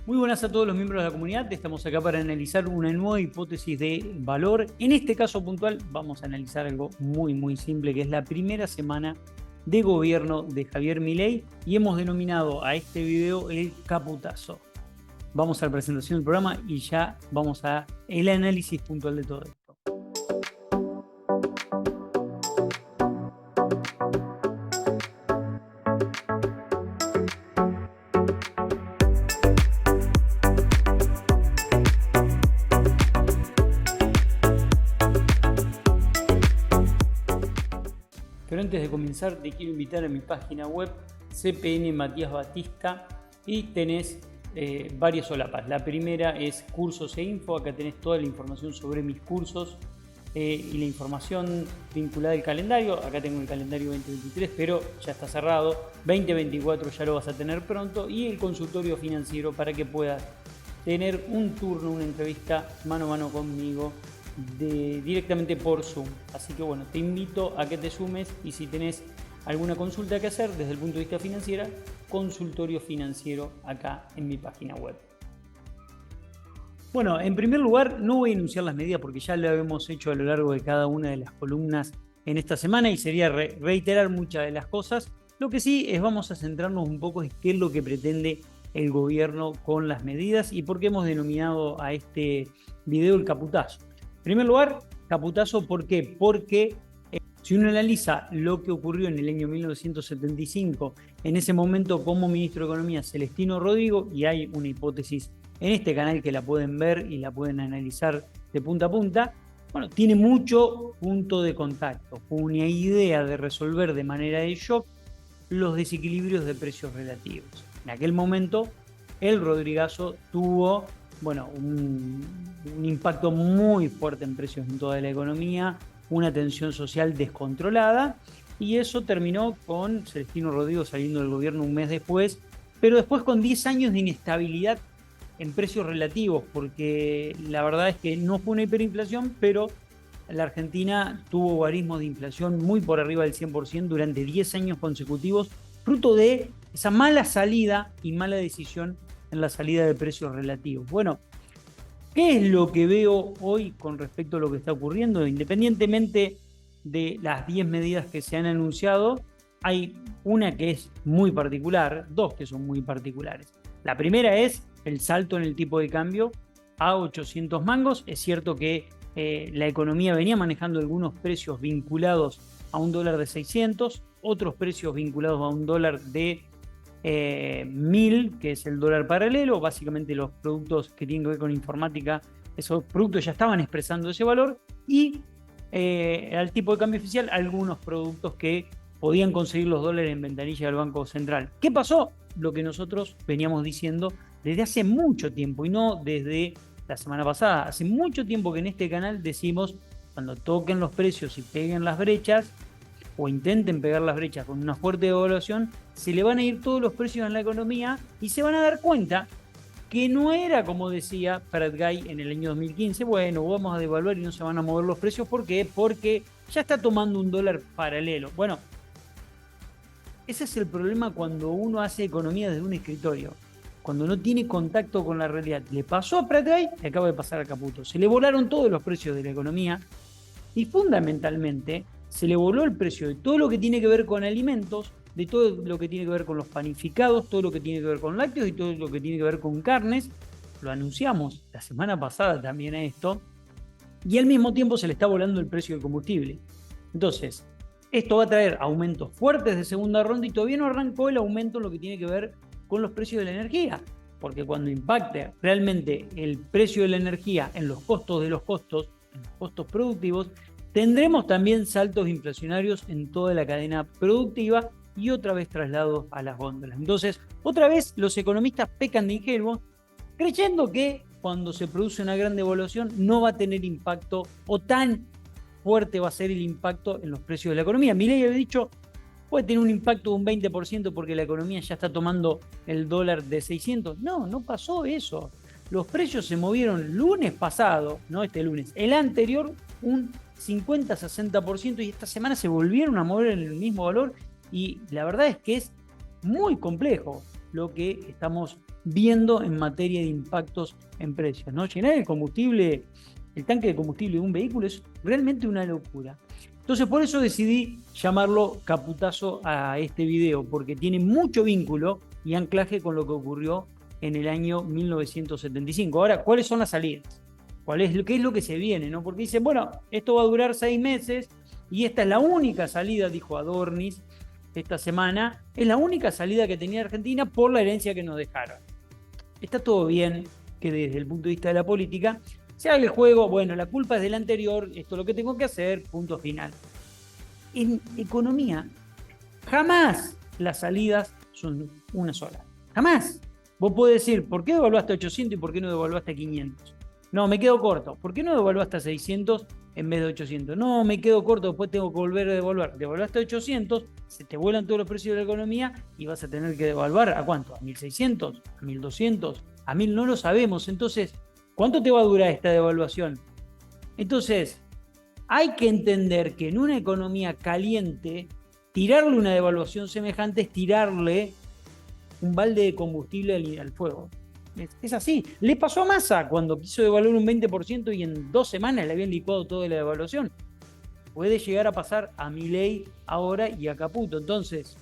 Muy buenas a todos los miembros de la comunidad. Estamos acá para analizar una nueva hipótesis de valor. En este caso puntual vamos a analizar algo muy simple, que es la primera semana de gobierno de Javier Milei, y hemos denominado a este video el caputazo. Vamos a la presentación del programa y ya vamos a el análisis puntual de todo esto. Pero antes de comenzar te quiero invitar a mi página web CPN Matías Batista y tenés varias solapas. La primera es cursos e info. Acá tenés toda la información sobre mis cursos y la información vinculada al calendario. Acá tengo el calendario 2023, pero ya está cerrado. 2024 ya lo vas a tener pronto, y el consultorio financiero para que puedas tener un turno, una entrevista mano a mano conmigo directamente por Zoom. Así que bueno, te invito a que te sumes, y si tenés alguna consulta que hacer desde el punto de vista financiero, consultorio financiero acá en mi página web. Bueno, en primer lugar no voy a enunciar las medidas porque ya lo hemos hecho a lo largo de cada una de las columnas en esta semana y sería reiterar muchas de las cosas. Lo que sí es, vamos a centrarnos un poco en qué es lo que pretende el gobierno con las medidas y por qué hemos denominado a este video el caputazo. En primer lugar, caputazo, ¿por qué? Porque si uno analiza lo que ocurrió en el año 1975, en ese momento como ministro de Economía Celestino Rodrigo, y hay una hipótesis en este canal que la pueden ver y la pueden analizar de punta a punta, bueno, tiene mucho punto de contacto, una idea de resolver de manera de shock los desequilibrios de precios relativos. En aquel momento, el Rodrigazo tuvo un impacto muy fuerte en precios en toda la economía, una tensión social descontrolada, y eso terminó con Celestino Rodrigo saliendo del gobierno un mes después, pero después con 10 años de inestabilidad en precios relativos, porque la verdad es que no fue una hiperinflación, pero la Argentina tuvo guarismos de inflación muy por arriba del 100% durante 10 años consecutivos, fruto de esa mala salida y mala decisión en la salida de precios relativos. Bueno, ¿qué es lo que veo hoy con respecto a lo que está ocurriendo? Independientemente de las 10 medidas que se han anunciado, hay una que es muy particular, dos que son muy particulares. La primera es el salto en el tipo de cambio a 800 mangos. Es cierto que la economía venía manejando algunos precios vinculados a un dólar de 600, otros precios vinculados a un dólar de 1000, que es el dólar paralelo. Básicamente los productos que tienen que ver con informática, esos productos ya estaban expresando ese valor, y al tipo de cambio oficial algunos productos que podían conseguir los dólares en ventanilla del Banco Central. ¿Qué pasó? Lo que nosotros veníamos diciendo desde hace mucho tiempo, y no desde la semana pasada. Hace mucho tiempo que en este canal decimos, cuando toquen los precios y peguen las brechas, o intenten pegar las brechas con una fuerte devaluación, se le van a ir todos los precios en la economía y se van a dar cuenta que no era como decía Fred Guy en el año 2015, bueno, vamos a devaluar y no se van a mover los precios. ¿Por qué? Porque ya está tomando un dólar paralelo. Bueno, ese es el problema cuando uno hace economía desde un escritorio, cuando no tiene contacto con la realidad. Le pasó a Fred Guy, le acaba de pasar a Caputo. Se le volaron todos los precios de la economía y fundamentalmente se le voló el precio de todo lo que tiene que ver con alimentos, de todo lo que tiene que ver con los panificados, todo lo que tiene que ver con lácteos y todo lo que tiene que ver con carnes. Lo anunciamos la semana pasada también a esto, y al mismo tiempo se le está volando el precio del combustible. Entonces, esto va a traer aumentos fuertes de segunda ronda, y todavía no arrancó el aumento en lo que tiene que ver con los precios de la energía, porque cuando impacte realmente el precio de la energía en los costos de los costos, en los costos productivos, tendremos también saltos inflacionarios en toda la cadena productiva y otra vez traslados a las góndolas. Entonces, otra vez los economistas pecan de ingenuos, creyendo que cuando se produce una gran devaluación no va a tener impacto, o tan fuerte va a ser el impacto en los precios de la economía. Milei había dicho, puede tener un impacto de un 20% porque la economía ya está tomando el dólar de 600. No, no pasó eso. Los precios se movieron lunes pasado, no este lunes, el anterior, un 50-60%, y esta semana se volvieron a mover en el mismo valor, y la verdad es que es muy complejo. lo que estamos viendo en materia de impactos en precios, ¿no? Llenar el combustible, el tanque de combustible de un vehículo es realmente una locura. Entonces, por eso decidí llamarlo Caputazo a este video, porque tiene mucho vínculo y anclaje con lo que ocurrió en el año 1975. Ahora, ¿cuáles son las salidas? ¿Qué es lo que se viene, ¿no? Porque dicen, bueno, esto va a durar 6 meses y esta es la única salida, dijo Adornis esta semana, es la única salida que tenía Argentina por la herencia que nos dejaron. Está todo bien que desde el punto de vista de la política se haga el juego, bueno, la culpa es del anterior, esto es lo que tengo que hacer, punto final. En economía, jamás las salidas son una sola. Jamás. Vos podés decir, ¿por qué devaluaste 800 y por qué no devaluaste 500? No, me quedo corto. ¿Por qué no devaluaste a 600 en vez de 800? No, me quedo corto, después tengo que volver a devaluar. Devaluaste a 800, se te vuelan todos los precios de la economía y vas a tener que devaluar ¿a cuánto? ¿A 1600? ¿A 1200? ¿A 1000? No lo sabemos. Entonces, ¿cuánto te va a durar esta devaluación? Entonces, hay que entender que en una economía caliente, tirarle una devaluación semejante es tirarle un balde de combustible al fuego. Es así. Le pasó a Massa cuando quiso devaluar un 20% y en 2 semanas le habían licuado toda la devaluación. Puede llegar a pasar a Milei ahora y a Caputo. Entonces,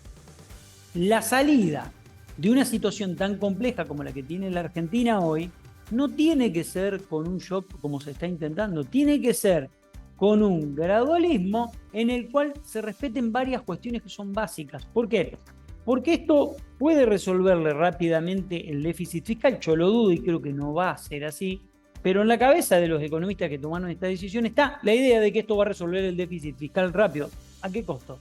la salida de una situación tan compleja como la que tiene la Argentina hoy no tiene que ser con un shock como se está intentando, tiene que ser con un gradualismo en el cual se respeten varias cuestiones que son básicas. ¿Por qué? Porque esto puede resolverle rápidamente el déficit fiscal, yo lo dudo y creo que no va a ser así, pero en la cabeza de los economistas que tomaron esta decisión está la idea de que esto va a resolver el déficit fiscal rápido. ¿A qué costo?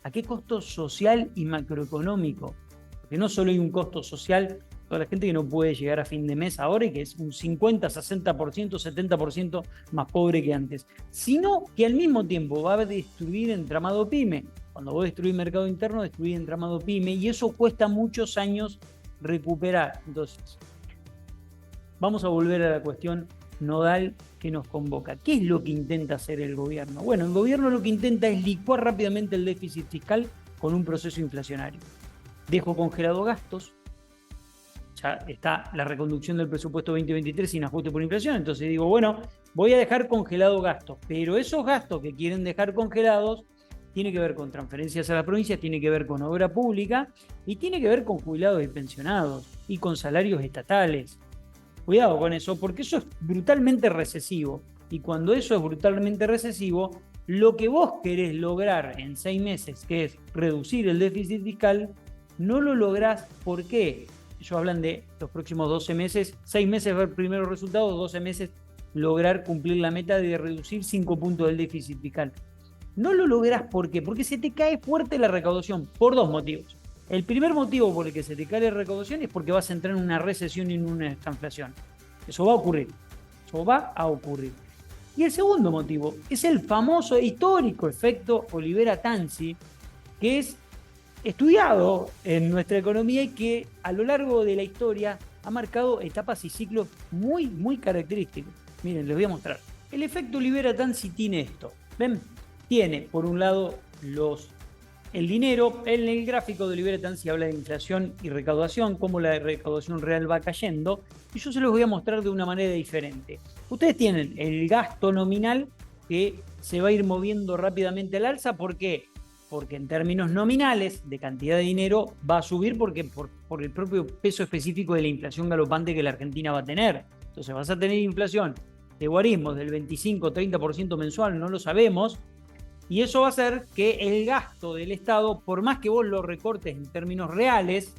¿A qué costo social y macroeconómico? Porque no solo hay un costo social, toda la gente que no puede llegar a fin de mes ahora y que es un 50, 60%, 70% más pobre que antes, sino que al mismo tiempo va a destruir entramado PYME. Cuando vos destruís mercado interno, destruís entramado PYME y eso cuesta muchos años recuperar. Entonces, vamos a volver a la cuestión nodal que nos convoca. ¿Qué es lo que intenta hacer el gobierno? Bueno, el gobierno lo que intenta es licuar rápidamente el déficit fiscal con un proceso inflacionario. Dejo congelado gastos, ya está la reconducción del presupuesto 2023 sin ajuste por inflación, entonces digo, bueno, voy a dejar congelado gastos, pero esos gastos que quieren dejar congelados tiene que ver con transferencias a las provincias, tiene que ver con obra pública y tiene que ver con jubilados y pensionados y con salarios estatales. Cuidado con eso, porque eso es brutalmente recesivo. Y cuando eso es brutalmente recesivo, lo que vos querés lograr en 6 meses, que es reducir el déficit fiscal, no lo lográs. ¿Por qué? Ellos hablan de los próximos 12 meses, 6 meses ver primeros resultados, 12 meses lograr cumplir la meta de reducir 5 puntos del déficit fiscal. No lo lográs, ¿por qué? Porque se te cae fuerte la recaudación, por 2 motivos. El primer motivo por el que se te cae la recaudación es porque vas a entrar en una recesión y en una estanflación. Eso va a ocurrir. Eso va a ocurrir. Y el segundo motivo es el famoso e histórico efecto Olivera-Tanzi, que es estudiado en nuestra economía y que a lo largo de la historia ha marcado etapas y ciclos muy, muy característicos. Miren, les voy a mostrar. El efecto Olivera-Tanzi tiene esto. ¿Ven? Tiene, por un lado, el dinero. En el gráfico de Olivera-Tanzi habla de inflación y recaudación, cómo la recaudación real va cayendo, y yo se los voy a mostrar de una manera diferente. Ustedes tienen el gasto nominal que se va a ir moviendo rápidamente al alza. ¿Por qué? Porque en términos nominales de cantidad de dinero va a subir porque por el propio peso específico de la inflación galopante que la Argentina va a tener. Entonces vas a tener inflación de guarismos del 25-30% mensual, no lo sabemos. Y eso va a hacer que el gasto del Estado, por más que vos lo recortes en términos reales,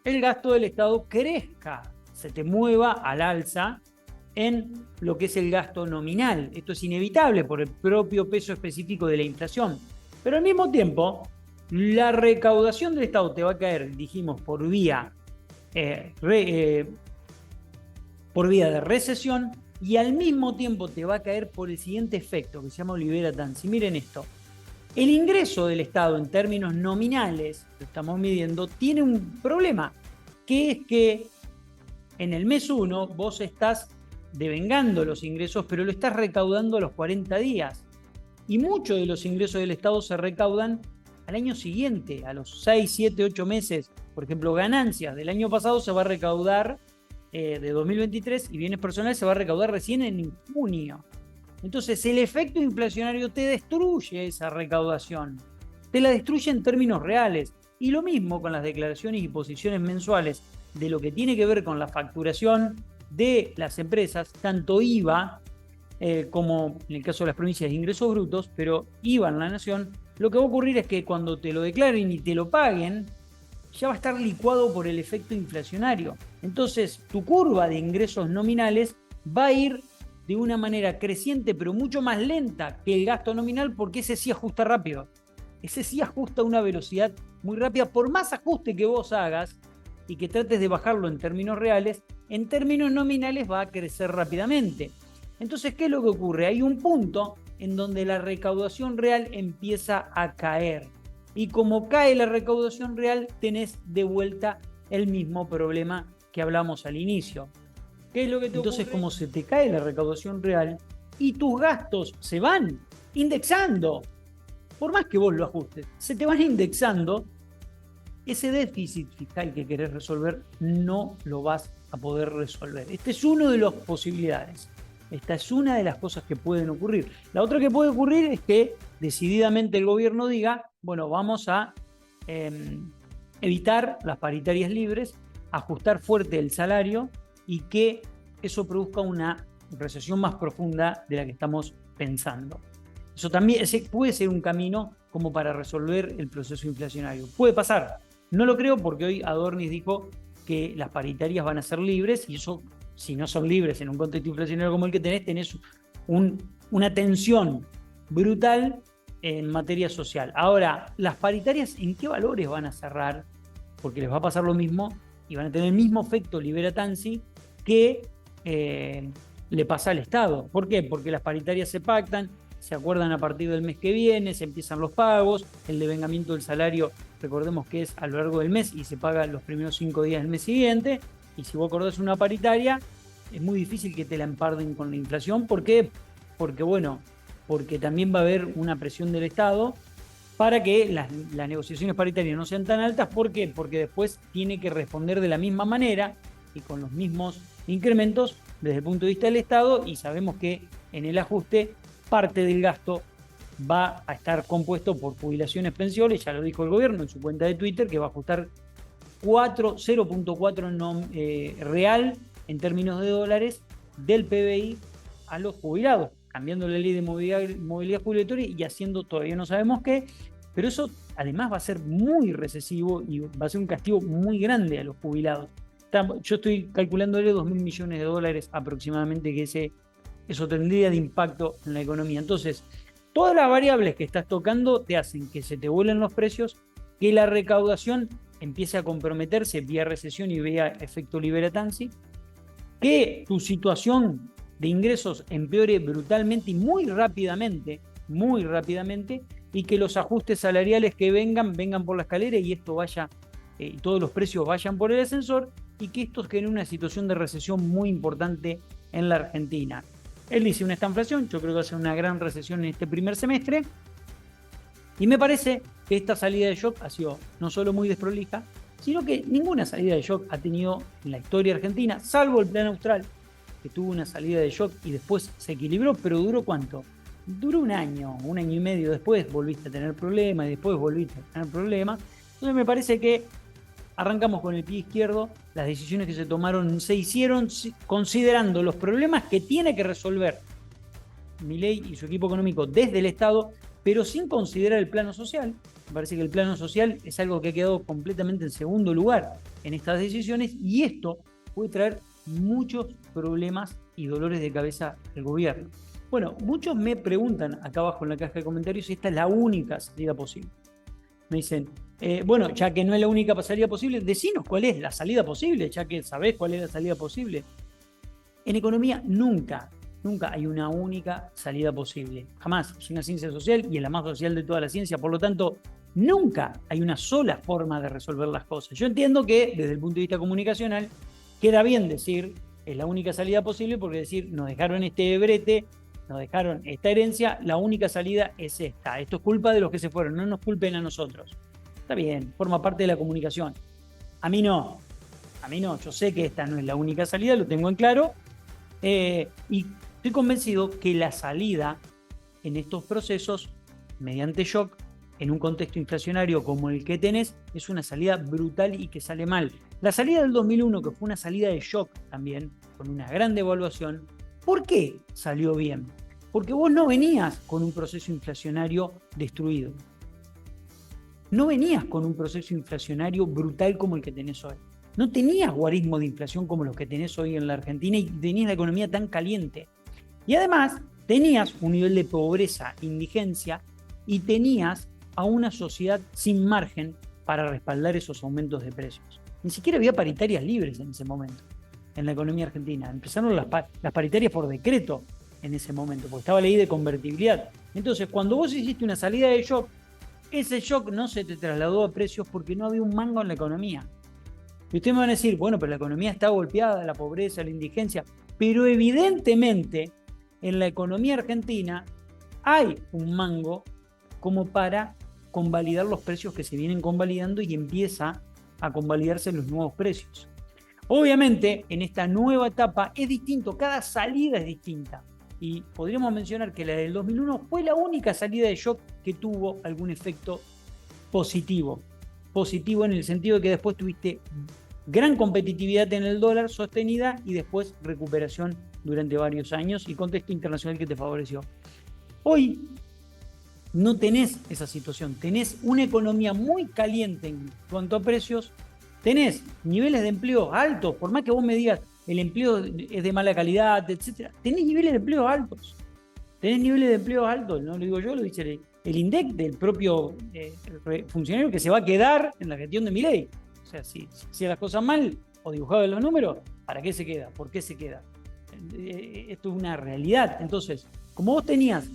el gasto del Estado crezca, se te mueva al alza en lo que es el gasto nominal. Esto es inevitable por el propio peso específico de la inflación. Pero al mismo tiempo, la recaudación del Estado te va a caer, dijimos, por vía de recesión, y al mismo tiempo te va a caer por el siguiente efecto que se llama Olivera-Tanzi. Miren esto. El ingreso del Estado en términos nominales, lo estamos midiendo, tiene un problema, que es que en el mes 1 vos estás devengando los ingresos, pero lo estás recaudando a los 40 días. Y muchos de los ingresos del Estado se recaudan al año siguiente, a los 6, 7, 8 meses. Por ejemplo, ganancias del año pasado se va a recaudar de 2023 y bienes personales se va a recaudar recién en junio. Entonces, el efecto inflacionario te destruye esa recaudación. Te la destruye en términos reales. Y lo mismo con las declaraciones y posiciones mensuales de lo que tiene que ver con la facturación de las empresas, tanto IVA como en el caso de las provincias de ingresos brutos, pero IVA en la nación, lo que va a ocurrir es que cuando te lo declaren y te lo paguen, ya va a estar licuado por el efecto inflacionario. Entonces, tu curva de ingresos nominales va a ir de una manera creciente, pero mucho más lenta que el gasto nominal, porque ese sí ajusta rápido. Ese sí ajusta a una velocidad muy rápida. Por más ajuste que vos hagas y que trates de bajarlo en términos reales, en términos nominales va a crecer rápidamente. Entonces, ¿qué es lo que ocurre? Hay un punto en donde la recaudación real empieza a caer. Y como cae la recaudación real, tenés de vuelta el mismo problema que hablamos al inicio. ¿Qué es lo que te ocurre? Entonces, como se te cae la recaudación real y tus gastos se van indexando, por más que vos lo ajustes, se te van indexando, ese déficit fiscal que querés resolver no lo vas a poder resolver. Este es uno de las posibilidades. Esta es una de las cosas que pueden ocurrir. La otra que puede ocurrir es que decididamente el gobierno diga, bueno, vamos a evitar las paritarias libres, ajustar fuerte el salario y que eso produzca una recesión más profunda de la que estamos pensando. Eso también puede ser un camino como para resolver el proceso inflacionario. Puede pasar. No lo creo porque hoy Adornis dijo que las paritarias van a ser libres y eso, si no son libres en un contexto inflacionario como el que tenés una tensión brutal en materia social. Ahora, las paritarias, ¿en qué valores van a cerrar? Porque les va a pasar lo mismo y van a tener el mismo efecto Libera Tanzi que le pasa al Estado. ¿Por qué? Porque las paritarias se pactan, se acuerdan a partir del mes que viene, se empiezan los pagos, el devengamiento del salario, recordemos que es a lo largo del mes y se paga los primeros 5 días del mes siguiente, y si vos acordás una paritaria, es muy difícil que te la emparden con la inflación. ¿Por qué? Porque también va a haber una presión del Estado para que las negociaciones paritarias no sean tan altas. ¿Por qué? Porque después tiene que responder de la misma manera y con los mismos incrementos desde el punto de vista del Estado, y sabemos que en el ajuste parte del gasto va a estar compuesto por jubilaciones, pensiones. Ya lo dijo el gobierno en su cuenta de Twitter, que va a ajustar 0.4 real en términos de dólares del PBI a los jubilados, cambiando la ley de movilidad jubilatoria y haciendo todavía no sabemos qué, pero eso además va a ser muy recesivo y va a ser un castigo muy grande a los jubilados. Yo estoy calculándole 2.000 millones de dólares aproximadamente que eso tendría de impacto en la economía. Entonces, todas las variables que estás tocando te hacen que se te vuelen los precios, que la recaudación empiece a comprometerse vía recesión y vía efecto Libera Tanzi, que tu situación de ingresos empeore brutalmente y muy rápidamente, y que los ajustes salariales que vengan por la escalera y esto vaya, todos los precios vayan por el ascensor, y que esto genere una situación de recesión muy importante en la Argentina. Él dice una estanflación, yo creo que va a ser una gran recesión en este primer semestre, y me parece que esta salida de shock ha sido no solo muy desprolija, sino que ninguna salida de shock ha tenido en la historia argentina, salvo el Plan Austral, que tuvo una salida de shock y después se equilibró, pero ¿duró cuánto? Duró un año y medio, después volviste a tener problemas y después volviste a tener problemas. Entonces me parece que arrancamos con el pie izquierdo, las decisiones que se tomaron se hicieron considerando los problemas que tiene que resolver Milei y su equipo económico desde el Estado, pero sin considerar el plano social. Me parece que el plano social es algo que ha quedado completamente en segundo lugar en estas decisiones, y esto puede traer muchos problemas y dolores de cabeza al gobierno. Bueno, muchos me preguntan acá abajo en la caja de comentarios si esta es la única salida posible. Me dicen, bueno, ya que no es la única salida posible, decinos cuál es la salida posible, ya que sabés cuál es la salida posible. En economía nunca hay una única salida posible. Jamás. Es una ciencia social y es la más social de toda la ciencia. Por lo tanto, nunca hay una sola forma de resolver las cosas. Yo entiendo que desde el punto de vista comunicacional queda bien decir es la única salida posible, porque decir nos dejaron este brete, nos dejaron esta herencia, la única salida es esta. Esto es culpa de los que se fueron, no nos culpen a nosotros. Está bien, forma parte de la comunicación. A mí no, yo sé que esta no es la única salida, lo tengo en claro, y estoy convencido que la salida en estos procesos, mediante shock, en un contexto inflacionario como el que tenés, es una salida brutal y que sale mal. La salida del 2001, que fue una salida de shock también, con una gran devaluación, ¿por qué salió bien? Porque vos no venías con un proceso inflacionario destruido. No venías con un proceso inflacionario brutal como el que tenés hoy. No tenías guarismo de inflación como los que tenés hoy en la Argentina y tenías la economía tan caliente. Y además tenías un nivel de pobreza, indigencia, y tenías a una sociedad sin margen para respaldar esos aumentos de precios. Ni siquiera había paritarias libres en ese momento en la economía argentina. Empezaron las paritarias por decreto en ese momento, porque estaba la ley de convertibilidad. Entonces, cuando vos hiciste una salida de shock, ese shock no se te trasladó a precios porque no había un mango en la economía. Y ustedes me van a decir, bueno, pero la economía está golpeada, la pobreza, la indigencia, pero evidentemente en la economía argentina hay un mango como para convalidar los precios que se vienen convalidando y empieza a convalidarse los nuevos precios. Obviamente, en esta nueva etapa es distinto, cada salida es distinta. Y podríamos mencionar que la del 2001 fue la única salida de shock que tuvo algún efecto positivo. Positivo en el sentido de que después tuviste gran competitividad en el dólar sostenida y después recuperación durante varios años y contexto internacional que te favoreció. Hoy no tenés esa situación, tenés una economía muy caliente en cuanto a precios, tenés niveles de empleo altos, por más que vos me digas el empleo es de mala calidad, etc. Tenés niveles de empleo altos. Tenés niveles de empleo altos, no lo digo yo, lo dice el INDEC del propio funcionario que se va a quedar en la gestión de Milei. O sea, si hacía las cosas mal o dibujado en los números, ¿para qué se queda? ¿Por qué se queda? Esto es una realidad. Entonces, como vos tenías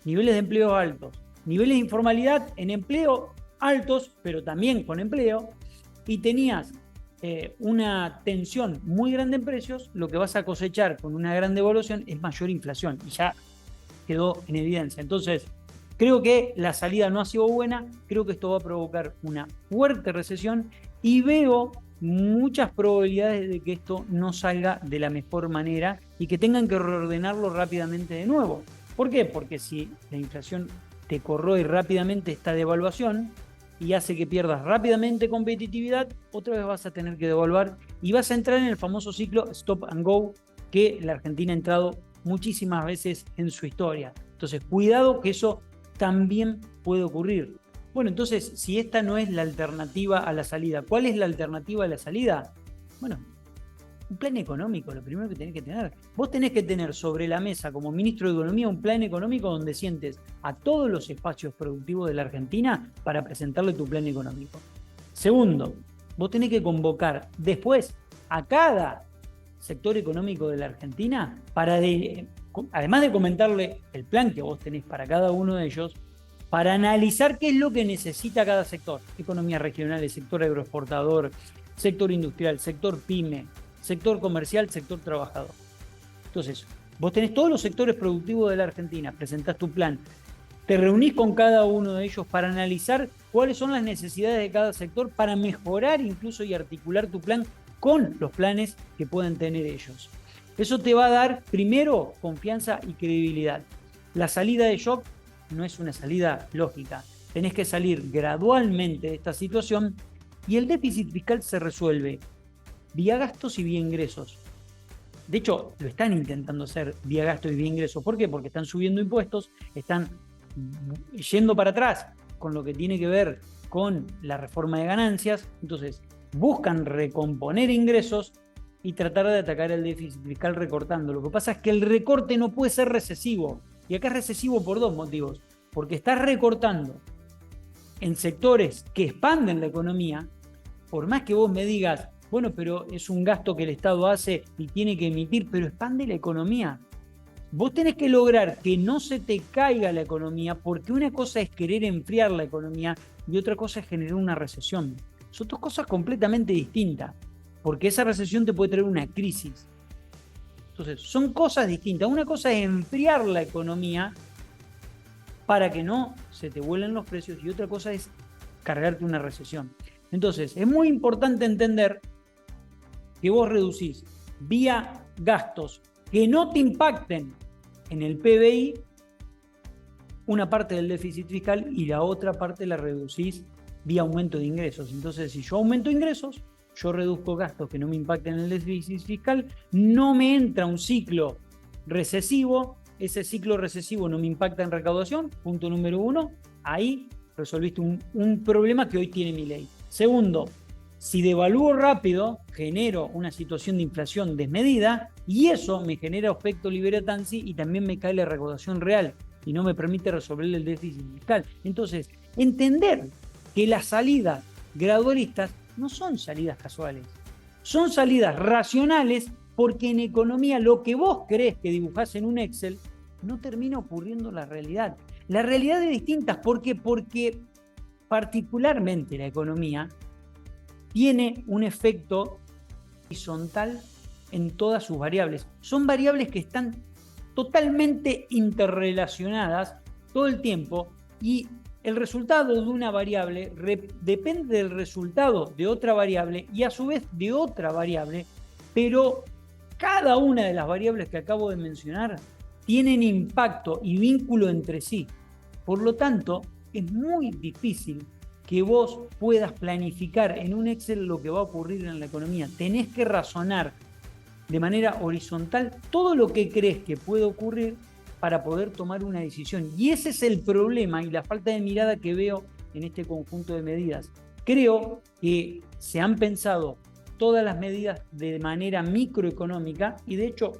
niveles de empleo altos, niveles de informalidad en empleo altos, pero también con empleo, y tenías una tensión muy grande en precios, lo que vas a cosechar con una gran devaluación es mayor inflación, y ya quedó en evidencia. Entonces, creo que la salida no ha sido buena, creo que esto va a provocar una fuerte recesión y veo muchas probabilidades de que esto no salga de la mejor manera y que tengan que reordenarlo rápidamente de nuevo. ¿Por qué? Porque si la inflación te corroe rápidamente esta devaluación y hace que pierdas rápidamente competitividad, otra vez vas a tener que devaluar y vas a entrar en el famoso ciclo stop and go que la Argentina ha entrado muchísimas veces en su historia. Entonces, cuidado que eso también puede ocurrir. Bueno, entonces, si esta no es la alternativa a la salida, ¿cuál es la alternativa a la salida? Bueno, un plan económico, lo primero que tenés que tener. Vos tenés que tener sobre la mesa, como ministro de Economía, un plan económico donde sientes a todos los espacios productivos de la Argentina para presentarle tu plan económico. Segundo, vos tenés que convocar después a cada sector económico de la Argentina para, además de comentarle el plan que vos tenés para cada uno de ellos, para analizar qué es lo que necesita cada sector. Economías regionales, sector agroexportador, sector industrial, sector pyme, sector comercial, sector trabajador. Entonces, vos tenés todos los sectores productivos de la Argentina, presentás tu plan, te reunís con cada uno de ellos para analizar cuáles son las necesidades de cada sector para mejorar incluso y articular tu plan con los planes que pueden tener ellos. Eso te va a dar, primero, confianza y credibilidad. La salida de shock no es una salida lógica. Tenés que salir gradualmente de esta situación y el déficit fiscal se resuelve vía gastos y vía ingresos. De hecho, lo están intentando hacer vía gastos y vía ingresos. ¿Por qué? Porque están subiendo impuestos, están yendo para atrás con lo que tiene que ver con la reforma de ganancias. Entonces, buscan recomponer ingresos y tratar de atacar el déficit fiscal recortando. Lo que pasa es que el recorte no puede ser recesivo. Y acá es recesivo por dos motivos. Porque estás recortando en sectores que expanden la economía, por más que vos me digas, bueno, pero es un gasto que el Estado hace y tiene que emitir, pero expande la economía. Vos tenés que lograr que no se te caiga la economía, porque una cosa es querer enfriar la economía y otra cosa es generar una recesión. Son dos cosas completamente distintas, porque esa recesión te puede traer una crisis. Entonces, son cosas distintas. Una cosa es enfriar la economía para que no se te vuelen los precios y otra cosa es cargarte una recesión. Entonces, es muy importante entender que vos reducís vía gastos que no te impacten en el PBI una parte del déficit fiscal y la otra parte la reducís vía aumento de ingresos. Entonces, si yo aumento ingresos, yo reduzco gastos que no me impacten en el déficit fiscal, no me entra un ciclo recesivo, ese ciclo recesivo no me impacta en recaudación, punto número 1, ahí resolviste un problema que hoy tiene Milei. Segundo, si devalúo rápido, genero una situación de inflación desmedida y eso me genera efecto liberatanzi y también me cae la recaudación real y no me permite resolver el déficit fiscal. Entonces, entender que las salidas gradualistas no son salidas casuales, son salidas racionales porque en economía lo que vos crees que dibujás en un Excel no termina ocurriendo en la realidad. La realidad es distinta. ¿Por qué? Porque particularmente la economía tiene un efecto horizontal en todas sus variables. Son variables que están totalmente interrelacionadas todo el tiempo y el resultado de una variable depende del resultado de otra variable y a su vez de otra variable, pero cada una de las variables que acabo de mencionar tienen impacto y vínculo entre sí. Por lo tanto, es muy difícil que vos puedas planificar en un Excel lo que va a ocurrir en la economía. Tenés que razonar de manera horizontal todo lo que crees que puede ocurrir para poder tomar una decisión. Y ese es el problema y la falta de mirada que veo en este conjunto de medidas. Creo que se han pensado todas las medidas de manera microeconómica y de hecho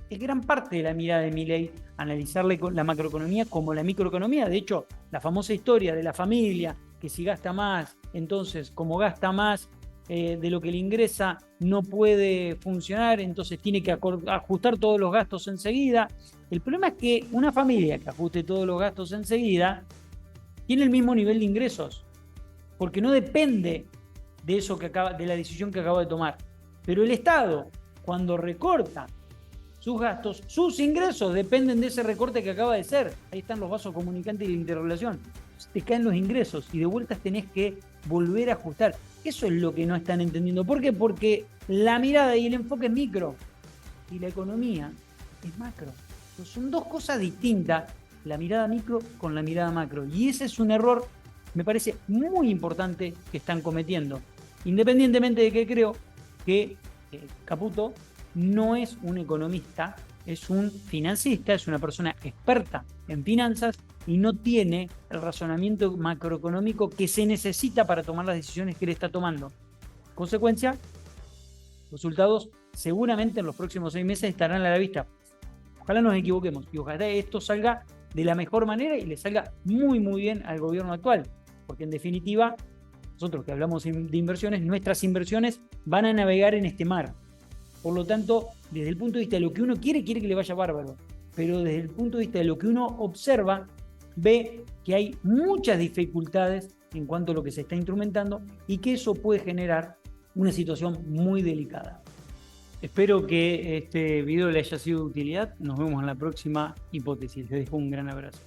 es gran parte de la mirada de Milei analizar la macroeconomía como la microeconomía. De hecho, la famosa historia de la familia, que si gasta más, entonces como gasta más de lo que le ingresa, no puede funcionar, entonces tiene que ajustar todos los gastos enseguida. El problema es que una familia que ajuste todos los gastos enseguida tiene el mismo nivel de ingresos, porque no depende de eso de la decisión que acaba de tomar. Pero el Estado, cuando recorta sus gastos, sus ingresos dependen de ese recorte que acaba de ser. Ahí están los vasos comunicantes y la interrelación. Te caen los ingresos y de vueltas tenés que volver a ajustar. Eso es lo que no están entendiendo. ¿Por qué? Porque la mirada y el enfoque es micro y la economía es macro. Entonces son dos cosas distintas, la mirada micro con la mirada macro. Y ese es un error, me parece muy importante, que están cometiendo. Independientemente de que creo que Caputo no es un economista, es un financista, es una persona experta en finanzas y no tiene el razonamiento macroeconómico que se necesita para tomar las decisiones que él está tomando. Consecuencia, resultados seguramente en los próximos 6 meses estarán a la vista. Ojalá nos equivoquemos y ojalá esto salga de la mejor manera y le salga muy muy bien al gobierno actual, porque en definitiva, nosotros que hablamos de inversiones, nuestras inversiones van a navegar en este mar. Por lo tanto, desde el punto de vista de lo que uno quiere que le vaya bárbaro, pero desde el punto de vista de lo que uno observa, ve que hay muchas dificultades en cuanto a lo que se está instrumentando y que eso puede generar una situación muy delicada. Espero que este video le haya sido de utilidad. Nos vemos en la próxima hipótesis. Les dejo un gran abrazo.